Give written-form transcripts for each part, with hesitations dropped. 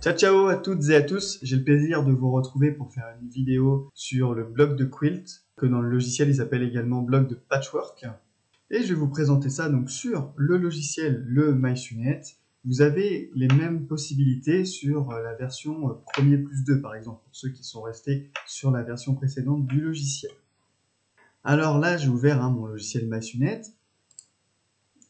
Ciao ciao à toutes et à tous, j'ai le plaisir de vous retrouver pour faire une vidéo sur le bloc de quilt, que dans le logiciel ils appellent également bloc de patchwork. Et je vais vous présenter ça donc sur le logiciel, le MySunet. Vous avez les mêmes possibilités sur la version 1er+2 par exemple, pour ceux qui sont restés sur la version précédente du logiciel. Alors là, j'ai ouvert mon logiciel MySunet.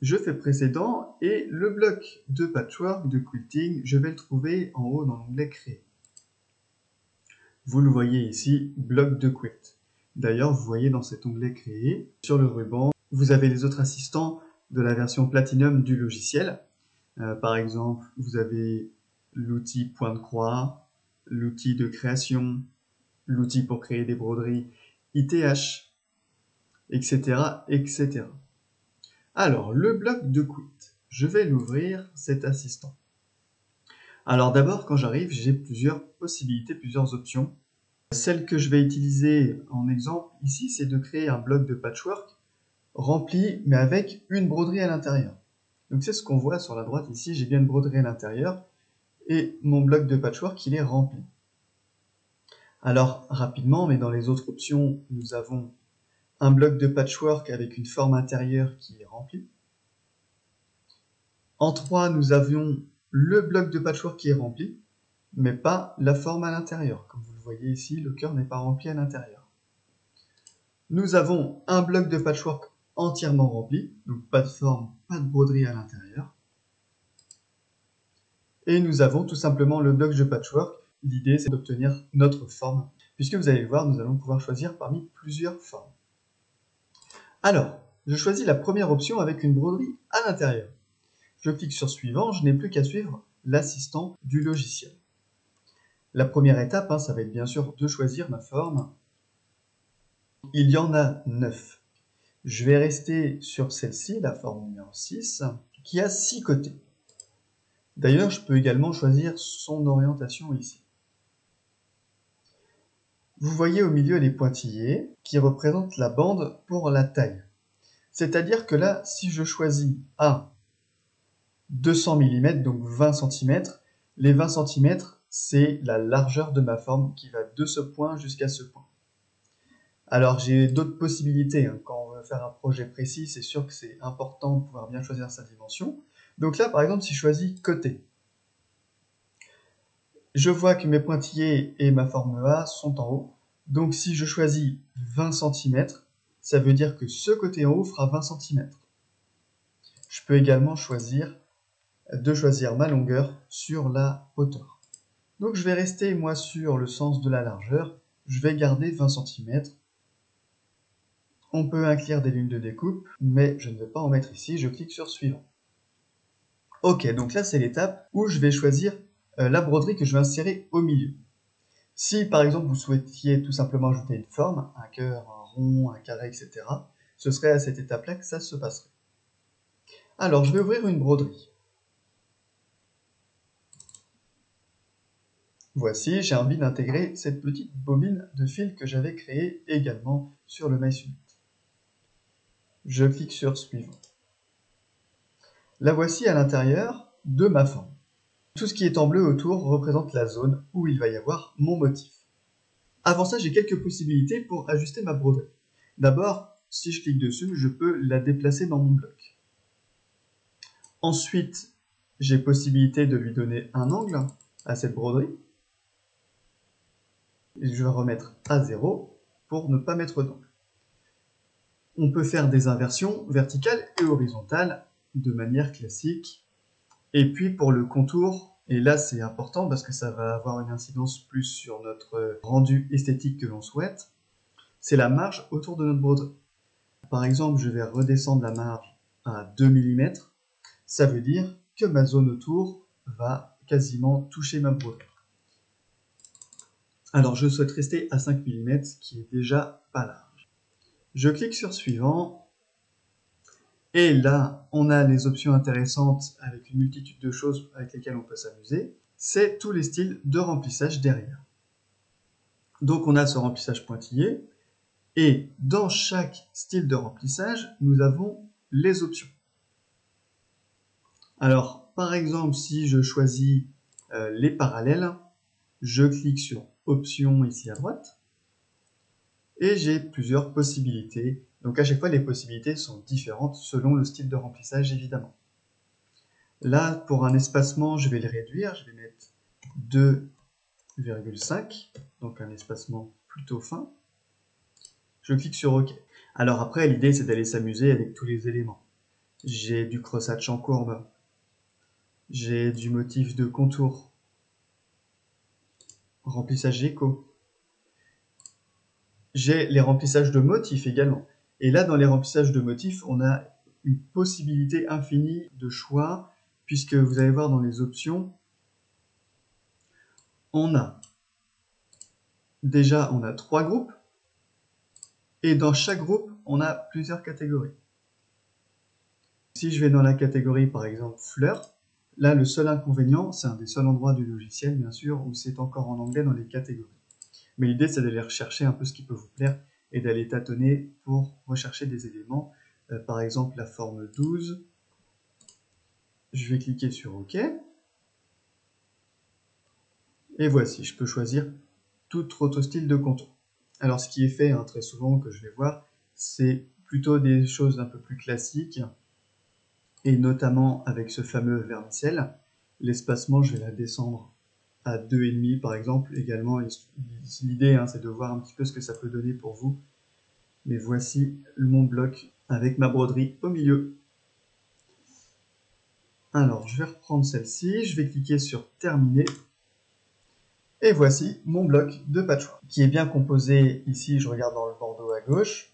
Je fais précédent et le bloc de patchwork, de quilting, je vais le trouver en haut dans l'onglet créer. Vous le voyez ici, bloc de quilt. D'ailleurs, vous voyez dans cet onglet créer, sur le ruban, vous avez les autres assistants de la version Platinum du logiciel. Par exemple, vous avez l'outil point de croix, l'outil de création, l'outil pour créer des broderies ITH, etc., etc. Alors, le bloc de quilt, je vais l'ouvrir, cet assistant. Alors d'abord, quand j'arrive, j'ai plusieurs possibilités, plusieurs options. Celle que je vais utiliser en exemple ici, c'est de créer un bloc de patchwork rempli, mais avec une broderie à l'intérieur. Donc c'est ce qu'on voit sur la droite ici, j'ai bien une broderie à l'intérieur, et mon bloc de patchwork, il est rempli. Alors, rapidement, mais dans les autres options, nous avons un bloc de patchwork avec une forme intérieure qui est remplie. En 3, nous avions le bloc de patchwork qui est rempli, mais pas la forme à l'intérieur. Comme vous le voyez ici, le cœur n'est pas rempli à l'intérieur. Nous avons un bloc de patchwork entièrement rempli, donc pas de forme, pas de broderie à l'intérieur. Et nous avons tout simplement le bloc de patchwork. L'idée, c'est d'obtenir notre forme, puisque vous allez le voir, nous allons pouvoir choisir parmi plusieurs formes. Alors, je choisis la première option avec une broderie à l'intérieur. Je clique sur suivant, je n'ai plus qu'à suivre l'assistant du logiciel. La première étape, ça va être bien sûr de choisir ma forme. Il y en a 9. Je vais rester sur celle-ci, la forme numéro 6, qui a 6 côtés. D'ailleurs, je peux également choisir son orientation ici. Vous voyez au milieu les pointillés qui représentent la bande pour la taille. C'est-à-dire que là, si je choisis à 200 mm, donc 20 cm, les 20 cm, c'est la largeur de ma forme qui va de ce point jusqu'à ce point. Alors j'ai d'autres possibilités, quand on veut faire un projet précis, c'est sûr que c'est important de pouvoir bien choisir sa dimension. Donc là par exemple, si je choisis côté, je vois que mes pointillés et ma forme A sont en haut. Donc si je choisis 20 cm, ça veut dire que ce côté en haut fera 20 cm. Je peux également choisir ma longueur sur la hauteur. Donc je vais rester moi sur le sens de la largeur, je vais garder 20 cm. On peut inclure des lignes de découpe, mais je ne vais pas en mettre ici, je clique sur suivant. Ok, donc là c'est l'étape où je vais choisir la broderie que je vais insérer au milieu. Si par exemple vous souhaitiez tout simplement ajouter une forme, un cœur, un rond, un carré, etc., ce serait à cette étape-là que ça se passerait. Alors je vais ouvrir une broderie. Voici, j'ai envie d'intégrer cette petite bobine de fil que j'avais créée également sur le MySunet. Je clique sur suivant. La voici à l'intérieur de ma forme. Tout ce qui est en bleu autour représente la zone où il va y avoir mon motif. Avant ça, j'ai quelques possibilités pour ajuster ma broderie. D'abord, si je clique dessus, je peux la déplacer dans mon bloc. Ensuite, j'ai possibilité de lui donner un angle à cette broderie. Et je vais remettre à 0 pour ne pas mettre d'angle. On peut faire des inversions verticales et horizontales de manière classique. Et puis pour le contour, et là c'est important parce que ça va avoir une incidence plus sur notre rendu esthétique que l'on souhaite, c'est la marge autour de notre broderie. Par exemple, je vais redescendre la marge à 2 mm, ça veut dire que ma zone autour va quasiment toucher ma broderie. Alors je souhaite rester à 5 mm, ce qui est déjà pas large. Je clique sur suivant. Et là, on a les options intéressantes avec une multitude de choses avec lesquelles on peut s'amuser. C'est tous les styles de remplissage derrière. Donc on a ce remplissage pointillé. Et dans chaque style de remplissage, nous avons les options. Alors, par exemple, si je choisis les parallèles. Je clique sur Options ici à droite. Et j'ai plusieurs possibilités. Donc à chaque fois, les possibilités sont différentes selon le style de remplissage, évidemment. Là, pour un espacement, je vais le réduire. Je vais mettre 2,5, donc un espacement plutôt fin. Je clique sur OK. Alors après, l'idée, c'est d'aller s'amuser avec tous les éléments. J'ai du cross-hatch en courbe. J'ai du motif de contour. Remplissage écho. J'ai les remplissages de motifs également. Et là, dans les remplissages de motifs, on a une possibilité infinie de choix, puisque vous allez voir dans les options, on a 3 groupes, et dans chaque groupe, on a plusieurs catégories. Si je vais dans la catégorie, par exemple, fleurs, là, le seul inconvénient, c'est un des seuls endroits du logiciel, bien sûr, où c'est encore en anglais dans les catégories. Mais l'idée, c'est d'aller rechercher un peu ce qui peut vous plaire et d'aller tâtonner pour rechercher des éléments. Par exemple, la forme 12. Je vais cliquer sur OK. Et voici, je peux choisir tout autre style de contour. Alors, ce qui est fait très souvent, que je vais voir, c'est plutôt des choses un peu plus classiques, et notamment avec ce fameux vermicelle. L'espacement, je vais la descendre à 2,5 par exemple. Également, l'idée, c'est de voir un petit peu ce que ça peut donner pour vous. Mais voici mon bloc avec ma broderie au milieu. Alors, je vais reprendre celle-ci, je vais cliquer sur Terminer. Et voici mon bloc de patchwork, qui est bien composé, ici je regarde dans le bandeau à gauche.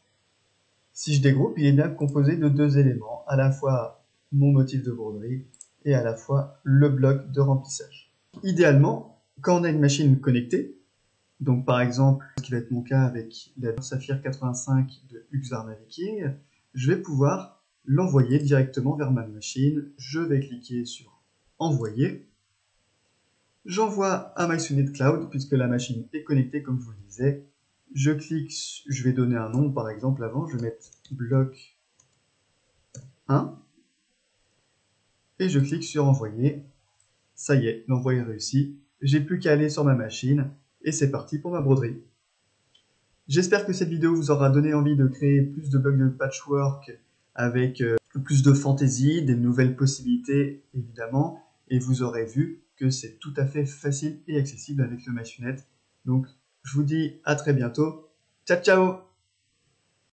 Si je dégroupe, il est bien composé de 2 éléments, à la fois mon motif de broderie et à la fois le bloc de remplissage. Idéalement, quand on a une machine connectée, donc par exemple, ce qui va être mon cas avec la Saphir 85 de Huxarna Viking, je vais pouvoir l'envoyer directement vers ma machine. Je vais cliquer sur Envoyer. J'envoie à MySUNET Cloud, puisque la machine est connectée, comme je vous le disais. Je clique, je vais donner un nom, par exemple, avant, je vais mettre bloc 1. Et je clique sur Envoyer. Ça y est, l'envoi est réussi. J'ai plus qu'à aller sur ma machine, et c'est parti pour ma broderie. J'espère que cette vidéo vous aura donné envie de créer plus de blocs de patchwork avec plus de fantaisie, des nouvelles possibilités, évidemment, et vous aurez vu que c'est tout à fait facile et accessible avec le MySUNET. Donc, je vous dis à très bientôt. Ciao, ciao!